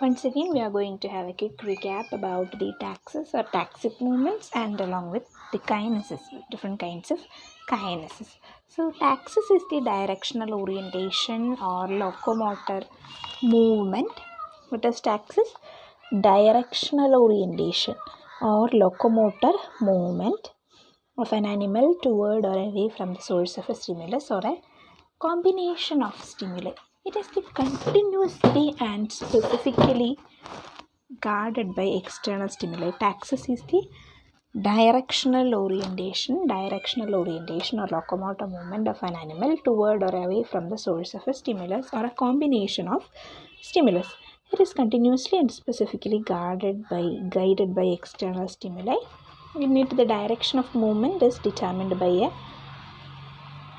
Once again, we are going to have a quick recap about the taxes or taxic movements and along with the kineses, different kinds of kineses. So, taxis is the directional orientation or locomotor movement. What is taxis? Directional orientation or locomotor movement of an animal toward or away from the source of a stimulus or a combination of stimuli. It is the continuously and specifically guarded by external stimuli. Taxis is the directional orientation or locomotor movement of an animal toward or away from the source of a stimulus or a combination of stimulus. It is continuously and specifically guided by external stimuli. In it, the direction of movement is determined by a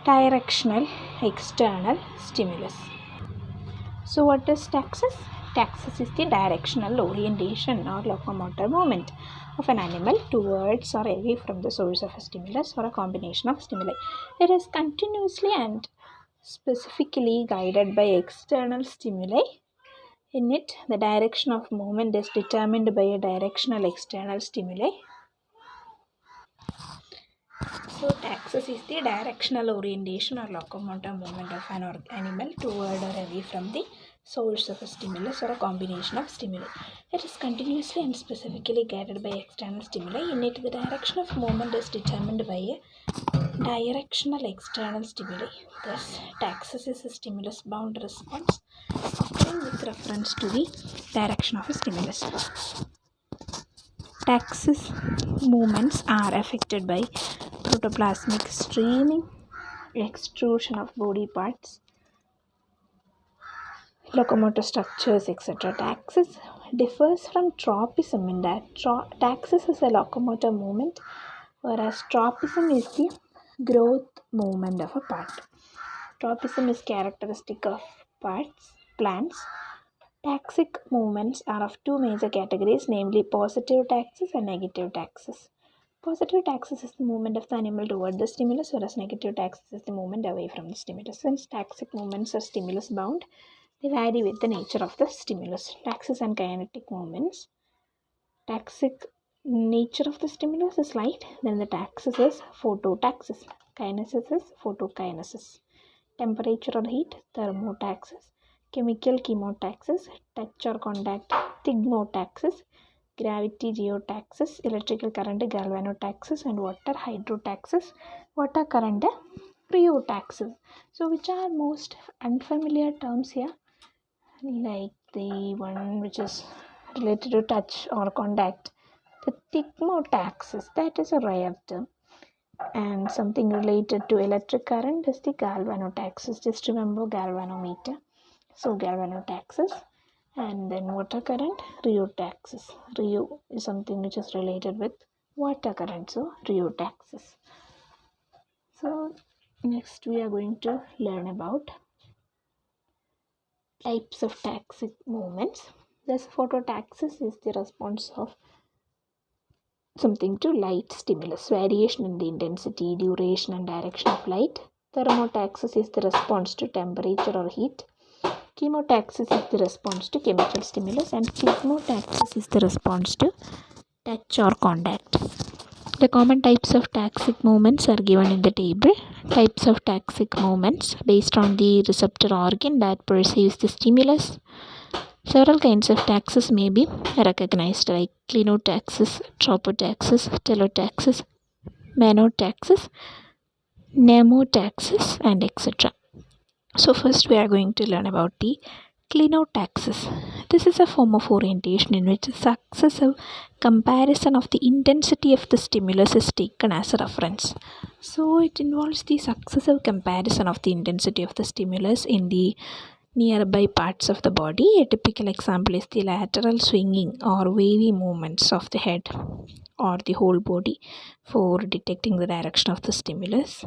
directional external stimulus. So what is taxis? Taxis is the directional orientation or locomotor movement of an animal towards or away from the source of a stimulus or a combination of stimuli. It is continuously and specifically guided by external stimuli. In it, the direction of movement is determined by a directional external stimuli. So, taxis is the directional orientation or locomotor movement of an animal toward or away from the source of a stimulus or a combination of stimuli. It is continuously and specifically guided by external stimuli. In it, the direction of movement is determined by a directional external stimuli. Thus, taxis is a stimulus-bound response occurring with reference to the direction of a stimulus. Taxis movements are affected by protoplasmic streaming, extrusion of body parts, locomotor structures, etc. Taxis differs from tropism in that taxis is a locomotor movement, whereas tropism is the growth movement of a part. Tropism is characteristic of plants. Taxic movements are of two major categories, namely positive taxis and negative taxis. Positive taxis is the movement of the animal toward the stimulus, whereas negative taxis is the movement away from the stimulus. Since taxic movements are stimulus bound, they vary with the nature of the stimulus. Taxis and kinetic movements. Taxic nature of the stimulus is light, then the taxis is phototaxis. Kinesis is photokinesis. Temperature or heat, thermotaxis. Chemical chemotaxis, touch or contact, thigmotaxis. Gravity geotaxis, electrical current galvanotaxis, and water hydrotaxis, water current rheotaxis. So which are most unfamiliar terms here? Like the one which is related to touch or contact, the thigmotaxis, that is a rare term. And something related to electric current is the galvanotaxis. Just remember galvanometer. So galvanotaxis. And then water current, rheotaxis. Rheo is something which is related with water current, so rheotaxis. So next we are going to learn about types of taxic movements. Thus phototaxis is the response of something to light stimulus, variation in the intensity, duration and direction of light. Thermotaxis is the response to temperature or heat. Chemotaxis is the response to chemical stimulus, and thigmotaxis is the response to touch or contact. The common types of taxic movements are given in the table. Types of taxic movements based on the receptor organ that perceives the stimulus. Several kinds of taxis may be recognized, like clinotaxis, tropotaxis, telotaxis, manotaxis, pneumotaxis, and etc. So first we are going to learn about the clinotaxis. This is a form of orientation in which a successive comparison of the intensity of the stimulus is taken as a reference. So it involves the successive comparison of the intensity of the stimulus in the nearby parts of the body. A typical example is the lateral swinging or wavy movements of the head or the whole body for detecting the direction of the stimulus.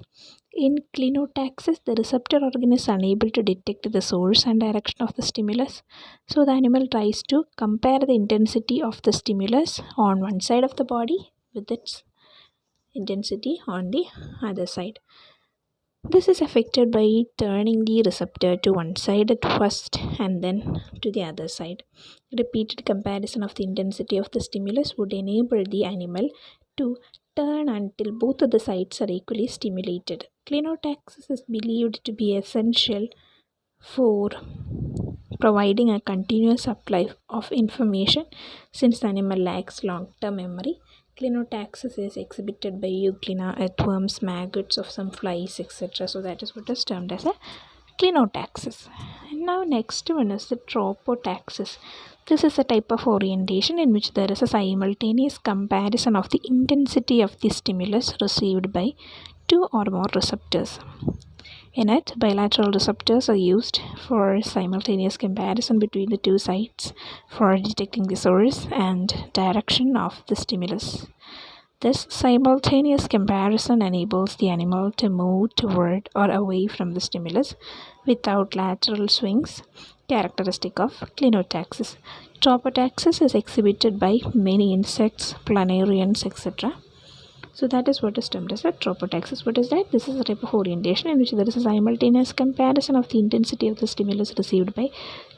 In clinotaxis, the receptor organ is unable to detect the source and direction of the stimulus, so the animal tries to compare the intensity of the stimulus on one side of the body with its intensity on the other side. This is affected by turning the receptor to one side at first and then to the other side. Repeated comparison of the intensity of the stimulus would enable the animal to turn until both of the sides are equally stimulated. Clinotaxis is believed to be essential for providing a continuous supply of information since the animal lacks long-term memory. Clinotaxis is exhibited by euglena, earthworms, maggots of some flies, etc. So that is what is termed as a clinotaxis. And now next one is the tropotaxis. This is a type of orientation in which there is a simultaneous comparison of the intensity of the stimulus received by two or more receptors. In it, bilateral receptors are used for simultaneous comparison between the two sites for detecting the source and direction of the stimulus. This simultaneous comparison enables the animal to move toward or away from the stimulus without lateral swings, characteristic of clinotaxis. Tropotaxis is exhibited by many insects, planarians, etc. So that is what is termed as a tropotaxis. What is that? This is a type of orientation in which there is a simultaneous comparison of the intensity of the stimulus received by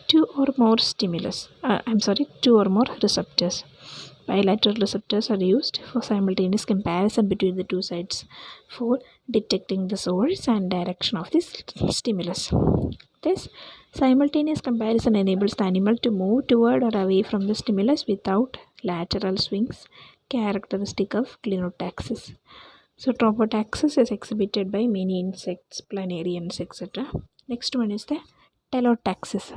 two or more receptors. Bilateral receptors are used for simultaneous comparison between the two sides for detecting the source and direction of the stimulus. This simultaneous comparison enables the animal to move toward or away from the stimulus without lateral swings, characteristic of clinotaxis. So tropotaxis is exhibited by many insects, planarians, etc. Next one is the telotaxis.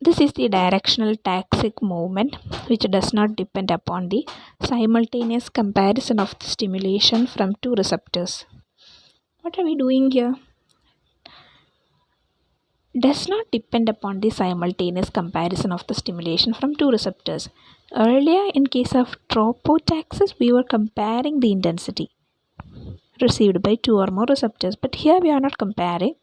This is the directional taxic movement which does not depend upon the simultaneous comparison of the stimulation from two receptors. What are we doing here? Does not depend upon the simultaneous comparison of the stimulation from two receptors. Earlier, in case of tropotaxis, we were comparing the intensity received by two or more receptors, but here we are not comparing.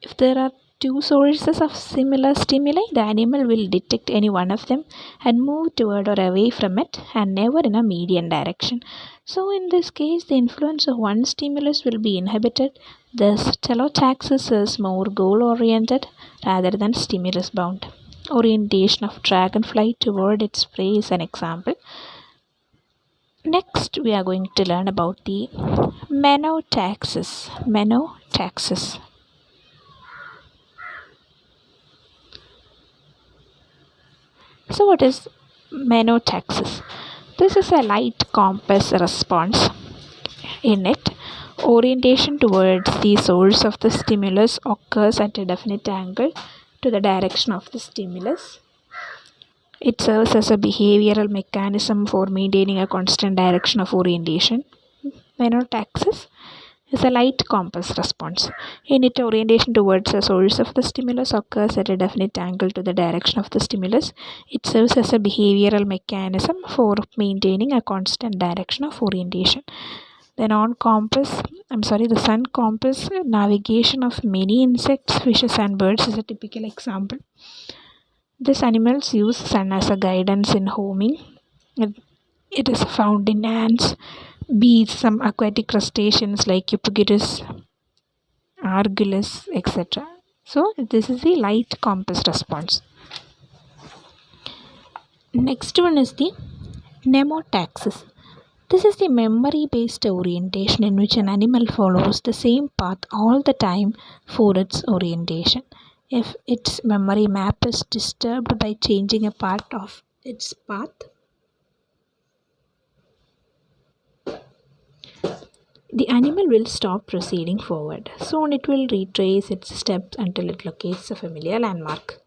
If there are two sources of similar stimuli, the animal will detect any one of them and move toward or away from it and never in a median direction. So in this case, the influence of one stimulus will be inhibited. Thus, telotaxis is more goal-oriented rather than stimulus-bound. Orientation of dragonfly toward its prey is an example. Next, we are going to learn about the menotaxis. Menotaxis. So what is menotaxis? This is a light compass response. In it, orientation towards the source of the stimulus occurs at a definite angle to the direction of the stimulus. It serves as a behavioral mechanism for maintaining a constant direction of orientation. Menotaxis is a light compass response. In it, orientation towards the source of the stimulus occurs at a definite angle to the direction of the stimulus. It serves as a behavioral mechanism for maintaining a constant direction of orientation. The sun compass navigation of many insects, fishes, and birds is a typical example. These animals use sun as a guidance in homing. It is found in ants, bees, some aquatic crustaceans like Eupagirus, Argillus, etc. So this is the light compass response. Next one is the mnemotaxis. This is the memory-based orientation in which an animal follows the same path all the time for its orientation. If its memory map is disturbed by changing a part of its path, the animal will stop proceeding forward. Soon it will retrace its steps until it locates a familiar landmark.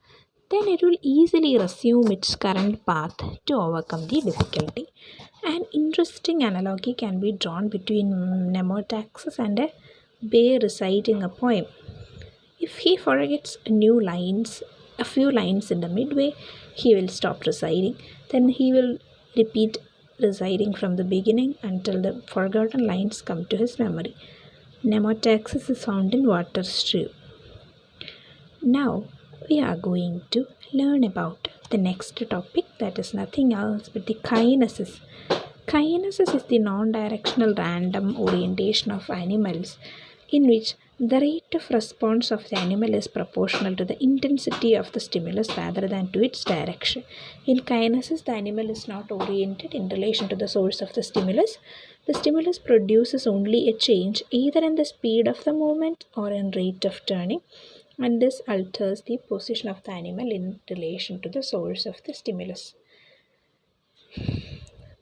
Then it will easily resume its current path to overcome the difficulty. An interesting analogy can be drawn between mnemotaxis and a bear reciting a poem. If he forgets a few lines in the midway, he will stop reciting. Then he will repeat reciting from the beginning until the forgotten lines come to his memory. Mnemotaxis is found in water stream. Now we are going to learn about the next topic, that is nothing else but the kineses. Kinesis is the non-directional random orientation of animals in which the rate of response of the animal is proportional to the intensity of the stimulus rather than to its direction. In kinesis, the animal is not oriented in relation to the source of the stimulus. The stimulus produces only a change either in the speed of the movement or in rate of turning, and this alters the position of the animal in relation to the source of the stimulus.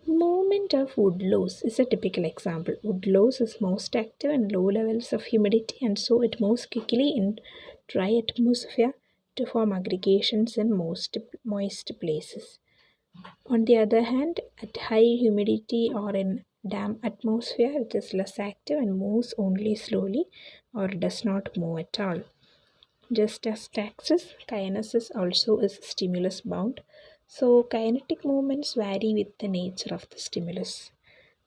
Movement of woodlouse is a typical example. Woodlouse is most active in low levels of humidity and so it moves quickly in dry atmosphere to form aggregations in most moist places. On the other hand, at high humidity or in damp atmosphere, it is less active and moves only slowly or does not move at all. Just as taxis, kinesis also is stimulus bound. So kinetic movements vary with the nature of the stimulus.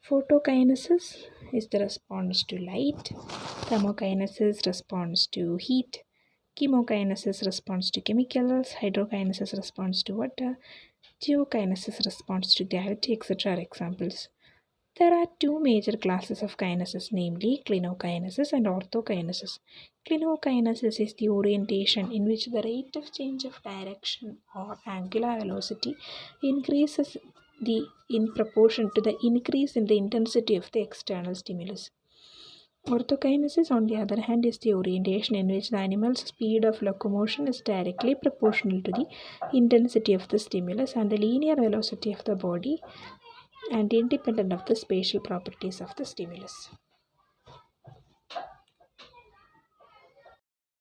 Photokinesis is the response to light. Thermokinesis responds to heat. Chemokinesis responds to chemicals. Hydrokinesis responds to water. Geokinesis responds to gravity, etc. are examples. There are two major classes of kinesis, namely clinokinesis and orthokinesis. Clinokinesis is the orientation in which the rate of change of direction or angular velocity increases in proportion to the increase in the intensity of the external stimulus. Orthokinesis, on the other hand, is the orientation in which the animal's speed of locomotion is directly proportional to the intensity of the stimulus and the linear velocity of the body and independent of the spatial properties of the stimulus.